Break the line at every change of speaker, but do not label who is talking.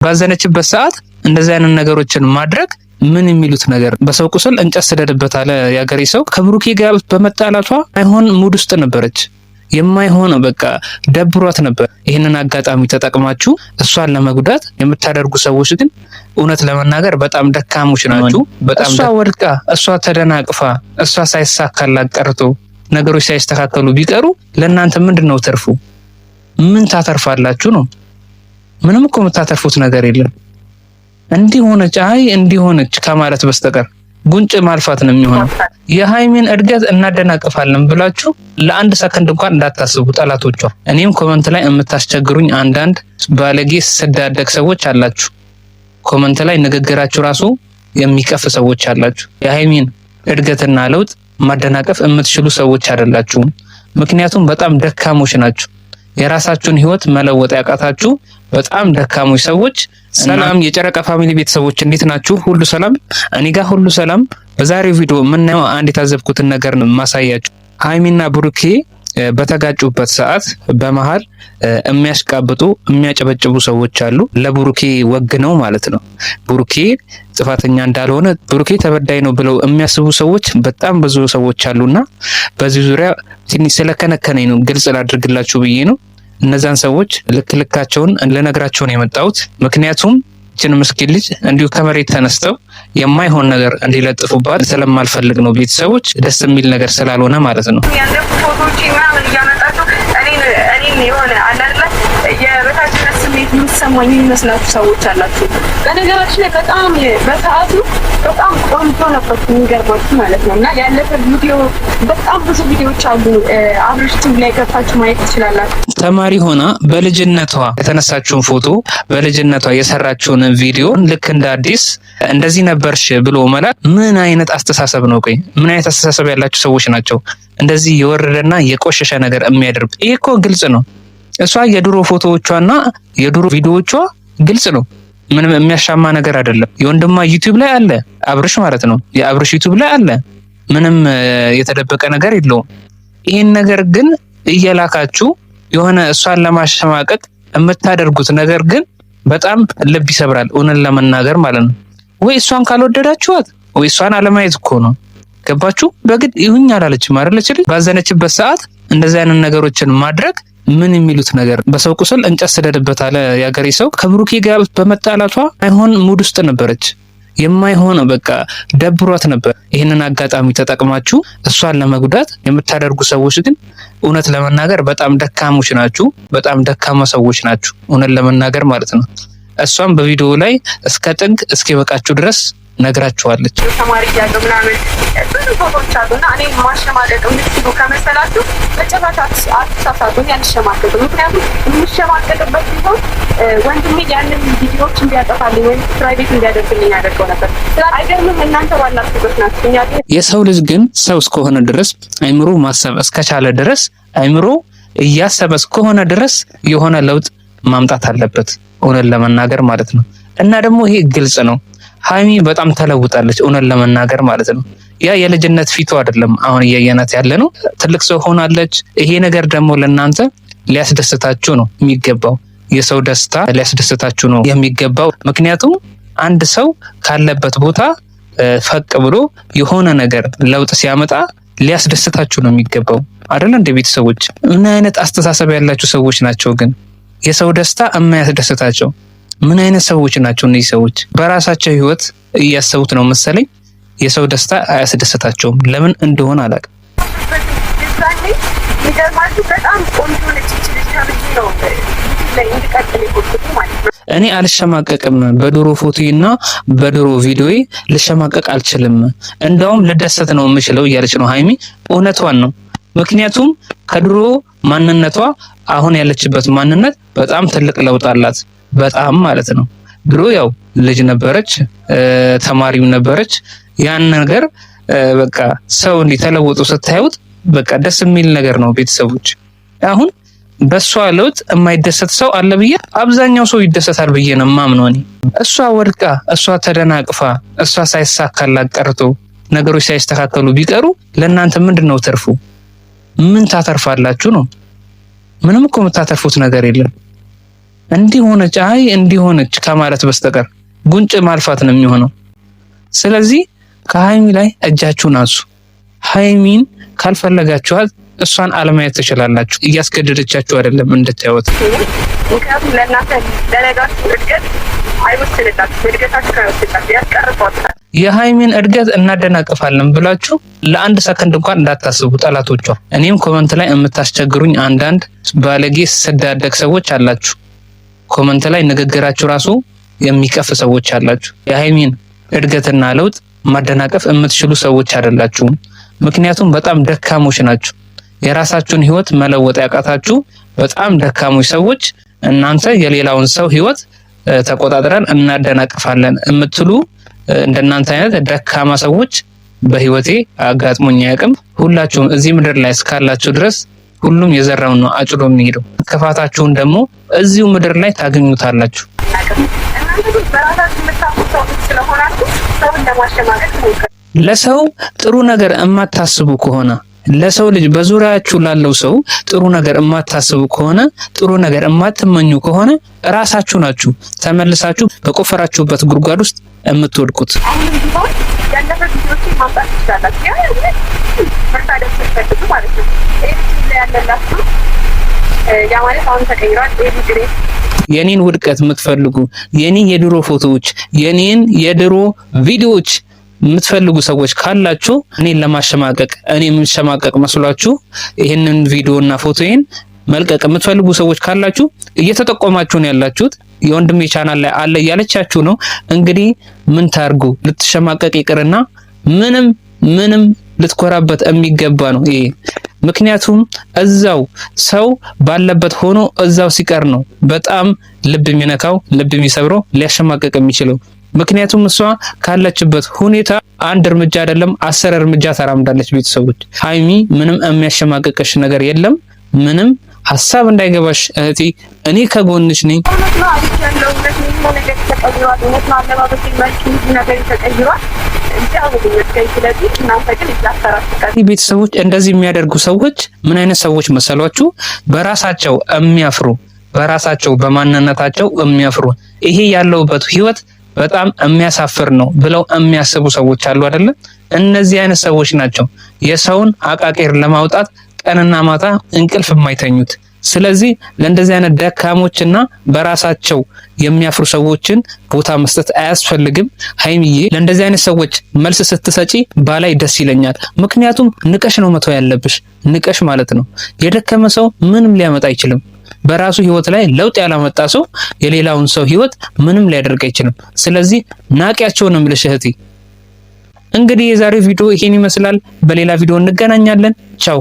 ባዘነችበት ሰዓት እንደዚህ አይነት ነገሮችን ማድረግ ምን የሚሉት ነገር? በሰው ቁስል እንጨት ስደድበት አለ ያገሬ ሰው። ከብሩኬ ጋር በመጣላቷ አይሆን ሙድ ውስጥ ነበረች። የማይሆን በቃ ደብሯት ነበር። ይህንን አጋጣሚ ተጠቅማችሁ እሷን ለመጉዳት የምታደርጉ ሰዎች ግን እውነት ለመናገር በጣም ደካሞች ናችሁ። በጣም እሷ ወድቃ፣ እሷ ተደናቅፋ፣ እሷ ሳይሳካላት ቀርቶ ነገሮች ሳይስተካከሉ ቢቀሩ ለእናንተ ምንድነው ትርፉ? ምን ታተርፋላችሁ ነው? ምንም እኮ የምታተርፉት ነገር የለም። እንዲሆነች ከማለት በስተቀር ጉንጭ ማልፋት ነው የሚሆነው። የሃይሚን እድገት እናደናቅፋለን ብላችሁ ለአንድ ሰከንድ እንኳን እንዳታስቡ ጠላቶቿ። እኔም ኮመንት ላይ የምታስቸግሩኝ አንዳንድ ባለጌ ስዳደግ ሰዎች አላችሁ። ኮመንት ላይ ንግግራችሁ ራሱ የሚቀፍ ሰዎች አላችሁ። የሃይሚን እድገትና ለውጥ ማደናቀፍ የምትችሉ ሰዎች አይደላችሁም። ምክንያቱም በጣም ደካሞች ናችሁ። የራሳችሁን ህይወት መለወጥ ያቃታችሁ በጣም ደካሞች ሰዎች። ሰላም የጨረቃ ፋሚሊ ቤተሰቦች እንዴት ናችሁ? ሁሉ ሰላም? እኔ ጋር ሁሉ ሰላም። በዛሬው ቪዲዮ የምናየው አንድ የታዘብኩትን ነገር ማሳያችሁ። ሃይሚና ብሩኬ በተጋጩበት ሰዓት በመሃል የሚያሽቃብጡ የሚያጨበጭቡ ሰዎች አሉ። ለብሩኬ ወግነው ማለት ነው። ብሩኬ ጥፋተኛ እንዳልሆነ ብሩኬ ተበዳይ ነው ብለው የሚያስቡ ሰዎች በጣም ብዙ ሰዎች አሉና በዚህ ዙሪያ ትንሽ ስለከነከነኝ ነው ግልጽ ላድርግላችሁ ብዬ ነው። እነዛን ሰዎች ልካቸውን ልነግራቸው ነው የመጣሁት። ምክንያቱም እችን ምስኪን ልጅ እንዲሁ ከመሬት ተነስተው የማይሆን ነገር እንዲለጥፉባት ስለማልፈልግ ነው። ቤተሰቦች ደስ የሚል ነገር ስላልሆነ ማለት ነው። የሆነ አላላ የበታችነት ስሜት የሚሰማኝ የሚመስላችሁ ሰዎች አላችሁ። በነገራችን ላይ በጣም በሰዓቱ በጣም ቆንጆ ነበር የሚገርማችሁ ማለት ነው። እና ያለፈ ቪዲዮ በጣም ብዙ ቪዲዮዎች አሉ። አብርሽ ቲቪ ላይ ገብታችሁ ማየት ትችላላችሁ። ተማሪ ሆና በልጅነቷ የተነሳችውን ፎቶ በልጅነቷ የሰራችውን ቪዲዮ ልክ እንደ አዲስ እንደዚህ ነበርሽ ብሎ መላክ ምን አይነት አስተሳሰብ ነው? ቆይ ምን አይነት አስተሳሰብ ያላችሁ ሰዎች ናቸው እንደዚህ የወረደና የቆሸሸ ነገር የሚያደርጉት? ይሄ እኮ ግልጽ ነው። እሷ የድሮ ፎቶዎቿና የድሮ ቪዲዮዎቿ ግልጽ ነው። ምንም የሚያሻማ ነገር አይደለም። የወንድሟ ዩቲዩብ ላይ አለ፣ አብርሽ ማለት ነው። የአብርሽ ዩቲዩብ ላይ አለ። ምንም የተደበቀ ነገር የለውም። ይሄን ነገር ግን እየላካችሁ የሆነ እሷን ለማሸማቀቅ የምታደርጉት ነገር ግን በጣም ልብ ይሰብራል፣ እውነት ለመናገር ማለት ነው። ወይ እሷን ካልወደዳችኋት ወይ እሷን አለማየት እኮ ነው። ገባችሁ? በግድ ይሁን አላለችም አይደለች? ባዘነችበት ሰዓት እንደዚህ አይነት ነገሮችን ማድረግ ምን የሚሉት ነገር? በሰው ቁስል እንጨት ስደድበት አለ ያገሬ ሰው። ከብሩኬ ጋር በመጣላቷ አይሆን ሙድ ውስጥ ነበረች። የማይሆን በቃ ደብሯት ነበር። ይህንን አጋጣሚ ተጠቅማችሁ እሷን ለመጉዳት የምታደርጉ ሰዎች ግን እውነት ለመናገር በጣም ደካሞች ናችሁ። በጣም ደካማ ሰዎች ናችሁ፣ እውነት ለመናገር ማለት ነው። እሷም በቪዲዮ ላይ እስከ ጥግ እስኪበቃችሁ ድረስ ነግራችኋለች።
ተማሪ ያለው ምናምን ብዙ ፎቶዎች አሉና እኔ ማሸማቀቅ የምትችሉ ከመሰላችሁ በጭራሽ አትሳሳቱኝ። ያንሸማቀቅ ምክንያቱም የምሸማቀቅበት ቢሆን ወንድሜ ያንን ቪዲዮዎች እንዲያጠፋልኝ ወይም ፕራይቬት እንዲያደርግልኝ ያደርገው ነበር። አይገርምም? እናንተ ባላችሁበት ናችሁ።
የሰው ልጅ ግን ሰው እስከሆነ ድረስ አይምሮ ማሰብ እስከቻለ ድረስ አይምሮ እያሰበ እስከሆነ ድረስ የሆነ ለውጥ ማምጣት አለበት፣ እውነት ለመናገር ማለት ነው። እና ደግሞ ይሄ ግልጽ ነው። ሃይሚ በጣም ተለውጣለች፣ እውነት ለመናገር ማለት ነው። ያ የልጅነት ፊቱ አይደለም አሁን እያየናት ያለ ነው። ትልቅ ሰው ሆናለች። ይሄ ነገር ደግሞ ለእናንተ ሊያስደስታችሁ ነው የሚገባው። የሰው ደስታ ሊያስደስታችሁ ነው የሚገባው። ምክንያቱም አንድ ሰው ካለበት ቦታ ፈቅ ብሎ የሆነ ነገር ለውጥ ሲያመጣ ሊያስደስታችሁ ነው የሚገባው አይደል? እንደ ቤተሰቦች ምን አይነት አስተሳሰብ ያላችሁ ሰዎች ናቸው ግን የሰው ደስታ የማያስደስታቸው? ምን አይነት ሰዎች ናቸው እነዚህ ሰዎች? በራሳቸው ህይወት እያሰቡት ነው መሰለኝ የሰው ደስታ አያስደስታቸውም። ለምን እንደሆነ አላውቅም። እኔ አልሸማቀቅም። በድሮ ፎቶዬና በድሮ ቪዲዮዬ ልሸማቀቅ አልችልም። እንደውም ልደሰት ነው የምችለው እያለች ነው ሃይሚ። እውነቷን ነው። ምክንያቱም ከድሮ ማንነቷ አሁን ያለችበት ማንነት በጣም ትልቅ ለውጥ አላት። በጣም ማለት ነው። ድሮ ያው ልጅ ነበረች፣ ተማሪም ነበረች። ያን ነገር በቃ ሰው እንዲተለወጡ ስታዩት በቃ ደስ የሚል ነገር ነው። ቤተሰቦች አሁን በሷ ለውጥ የማይደሰት ሰው አለ ብዬ አብዛኛው ሰው ይደሰታል ብዬ ነው የማምነው እኔ። እሷ ወድቃ፣ እሷ ተደናቅፋ፣ እሷ ሳይሳካላት ቀርቶ ነገሮች ሳይስተካከሉ ቢቀሩ ለእናንተ ምንድነው ትርፉ? ምን ታተርፋላችሁ ነው? ምንም እኮ የምታተርፉት ነገር የለም።
እንዲሆነች አይ እንዲሆነች ከማለት በስተቀር ጉንጭ ማልፋት ነው የሚሆነው። ስለዚህ ከሀይሚ ላይ እጃችሁን አንሱ። ሀይሚን ካልፈለጋችኋት እሷን አለማየት ትችላላችሁ። እያስገደደቻችሁ አይደለም እንድታዩት።
ምክንያቱም ለእናንተ ለነጋችሁ እድገት አይወስንላችሁ፣ እድገታችሁ አይወስንላችሁ፣ ያስቀርቷታል።
የሀይሚን እድገት እናደናቅፋለን ብላችሁ ለአንድ ሰከንድ እንኳን እንዳታስቡ ጠላቶቿ። እኔም ኮመንት ላይ የምታስቸግሩኝ አንዳንድ ባለጌ ስዳደግ ሰዎች አላችሁ። ኮመንት ላይ ንግግራችሁ ራሱ የሚቀፍ ሰዎች አላችሁ። የሀይሚን እድገትና ለውጥ ማደናቀፍ የምትችሉ ሰዎች አይደላችሁም። ምክንያቱም በጣም ደካሞች ናችሁ። የራሳችሁን ህይወት መለወጥ ያቃታችሁ በጣም ደካሞች ሰዎች እናንተ የሌላውን ሰው ህይወት ተቆጣጥረን እናደናቅፋለን የምትሉ እንደናንተ አይነት ደካማ ሰዎች በህይወቴ አጋጥሞኝ አያውቅም። ሁላችሁም እዚህ ምድር ላይ እስካላችሁ ድረስ ሁሉም የዘራውን ነው አጭዶ የሚሄደው። ክፋታችሁን ደግሞ እዚሁ ምድር ላይ ታገኙታላችሁ። ለሰው ጥሩ ነገር የማታስቡ ከሆነ ለሰው ልጅ በዙሪያችሁ ላለው ሰው ጥሩ ነገር የማታስቡ ከሆነ ጥሩ ነገር የማትመኙ ከሆነ ራሳችሁ ናችሁ ተመልሳችሁ በቆፈራችሁበት ጉድጓድ ውስጥ የምትወድቁት። የኔን ውድቀት የምትፈልጉ የኔ የድሮ ፎቶዎች የኔን የድሮ ቪዲዮዎች የምትፈልጉ ሰዎች ካላችሁ እኔን ለማሸማቀቅ እኔ የምሸማቀቅ መስሏችሁ ይሄንን ቪዲዮና ፎቶዬን መልቀቅ የምትፈልጉ ሰዎች ካላችሁ እየተጠቆማችሁ ነው ያላችሁት። የወንድሜ ቻናል ላይ አለ እያለቻችሁ ነው። እንግዲህ ምን ታርጉ? ልትሸማቀቅ ይቅርና ምንም ልትኮራበት የሚገባ ነው ይሄ። ምክንያቱም እዛው ሰው ባለበት ሆኖ እዛው ሲቀር ነው በጣም ልብ የሚነካው ልብ የሚሰብረው ሊያሸማቀቅ የሚችለው። ምክንያቱም እሷ ካለችበት ሁኔታ አንድ እርምጃ አይደለም 10 እርምጃ ተራምዳለች። ቤተሰቦች ሀይሚ ምንም የሚያሸማቅቅሽ ነገር የለም። ምንም ሀሳብ እንዳይገባሽ እህቴ፣ እኔ ከጎንሽ ነኝ። ቤተሰቦች እንደዚህ የሚያደርጉ ሰዎች ምን አይነት ሰዎች መሰሏችሁ? በራሳቸው የሚያፍሩ በራሳቸው በማንነታቸው የሚያፍሩ ይሄ ያለውበት ህይወት በጣም የሚያሳፍር ነው ብለው የሚያስቡ ሰዎች አሉ አይደለ? እነዚህ አይነት ሰዎች ናቸው የሰውን አቃቄር ለማውጣት ቀንና ማታ እንቅልፍ የማይተኙት። ስለዚህ ለእንደዚህ አይነት ደካሞችና በራሳቸው የሚያፍሩ ሰዎችን ቦታ መስጠት አያስፈልግም። ሀይሚዬ ለእንደዚህ አይነት ሰዎች መልስ ስትሰጪ ባላይ ደስ ይለኛል። ምክንያቱም ንቀሽ ነው መተው ያለብሽ፣ ንቀሽ ማለት ነው። የደከመ ሰው ምንም ሊያመጣ አይችልም። በራሱ ህይወት ላይ ለውጥ ያላመጣ ሰው የሌላውን ሰው ህይወት ምንም ሊያደርግ አይችልም። ስለዚህ ናቂያቸውን እምልሽ እህቴ። እንግዲህ የዛሬው ቪዲዮ ይሄን ይመስላል። በሌላ ቪዲዮ እንገናኛለን። ቻው።